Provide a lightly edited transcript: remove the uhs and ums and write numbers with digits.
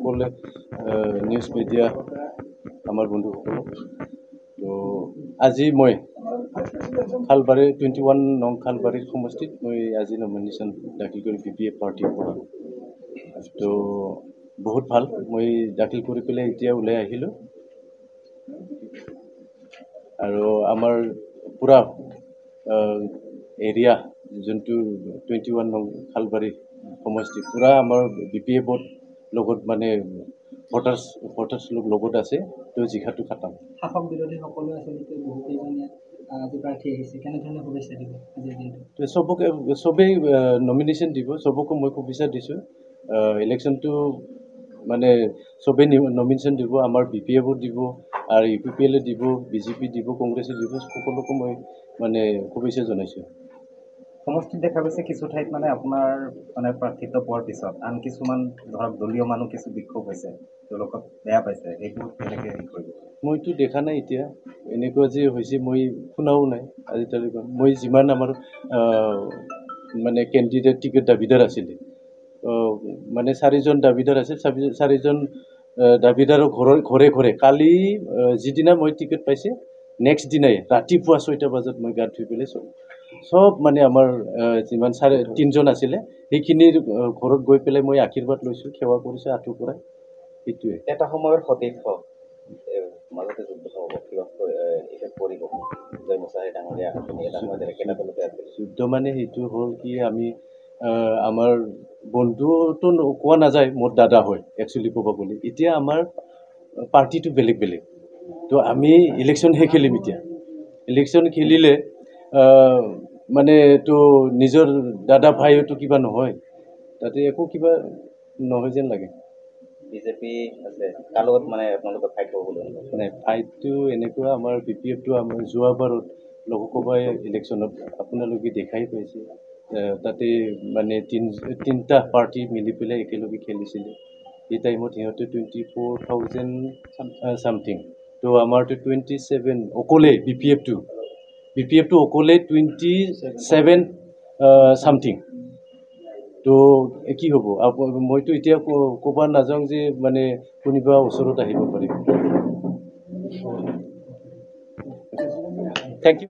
সকলে news media আমাৰ বন্ধুসকল তো আজি মই খালবাৰী 21 নং খালবাৰী সমষ্টিত মই আজি নমিনেশ্যন দাখিল কৰি BPF পাৰ্টিৰ পৰা তো বহুত ভাল মই দাখিল কৰি পেলাই এতিয়া ওলাই আহিলোঁ আৰু আমাৰ পুৰা এৰিয়া যোনটো 21 নং খালবাৰী সমষ্টি পুৰা আমাৰ BPFৰ লগত মানে ভোটাৰ্ছ লগত আছে তো জিঘাটো খাটাম শাসক বিৰোধী সকলো আচলতে বহুকেইজনে আজি প্ৰাৰ্থী আহিছে কেনেধৰণে শুভেচ্ছা দিব আজিৰ দিনটো তো সবেই নমিনেশ্যন দিব সবকো মই শুভেচ্ছা দিছোঁ ইলেকশ্যনটো মানে সবেই নমিনেশ্যন দিব আমাৰ BPFও দিব আৰু UPPL দিব BJP দিব কংগ্ৰেছে দিব সকলোকে মই মানে শুভেচ্ছা জনাইছোঁ সমষ্টিত দেখা গৈছে কিছু ঠাইত মানে আপোনাৰ মানে প্ৰাৰ্থিত্ব পোৱাৰ পিছত আন কিছুমান ধৰক দলীয় মানুহ কিছু বিক্ষোভ হৈছে তেওঁলোকক বেয়া পাইছে সেইটো কেনেকৈ হেৰি কৰিব মইতো দেখা নাই এতিয়া এনেকুৱা যে হৈছে মই শুনাও নাই আজি তাৰিখত মই যিমান আমাৰ মানে কেণ্ডিডেট টিকেট দাবীদাৰ আছিলে মানে 4জন দাবীদাৰ আছিল 4জন দাবীদাৰৰ ঘৰে ঘৰে কালি যিদিনা মই টিকেট পাইছে নেক্সট দিনাই ৰাতিপুৱা 6টা বজাত মই গাত ধুই পেলাই সব মানে আমাৰ যিমান 3জন আছিলে সেইখিনিৰ ঘৰত গৈ পেলাই মই আশীৰ্বাদ লৈছোঁ সেৱা কৰিছোঁ আঁঠু পৰা সেইটোৱে এটা সময়ৰ সতীৰ্থ মাজতে যুদ্ধ হ'ব কিবা ইফেক্ট পৰিব জয়মচাৰী ডাঙৰীয়া এটা সময় কেইটা তলতে আছিল যুদ্ধ মানে সেইটো হ'ল কি আমি আমাৰ বন্ধুটো কোৱা নাযায় মোৰ দাদা হয় একচুৱেলি ক'ব গ'লে এতিয়া আমাৰ পাৰ্টিটো বেলেগ বেলেগ তো আমি ইলেকশ্যনহে খেলিম এতিয়া ইলেকশ্যন খেলিলে মানে তো নিজৰ দাদা ভাইতো কিবা নহয় তাতে একো কিবা নহয় যেন লাগে বিজেপি আছে তাৰ লগত মানে আপোনালোকৰ ফাইট হ'ব বুলি নাই ফাইটটো এনেকুৱা আমাৰ BPFটো আমাৰ যোৱাবাৰত লোকসভা ইলেকশ্যনত আপোনালোকে দেখাই পাইছে তাতে মানে তিনিটা পাৰ্টি মিলি পেলাই একেলগে খেলিছিলে এই টাইমত সিহঁতে 24,000 চামথিং তো আমাৰতো 27 অকলে BPFটো অকলে 27 চামথিং তো কি হ'ব মইতো এতিয়া ক'ব নাযাওঁ যে মানে কোনোবা ওচৰত আহিব পাৰিব থেংক ইউ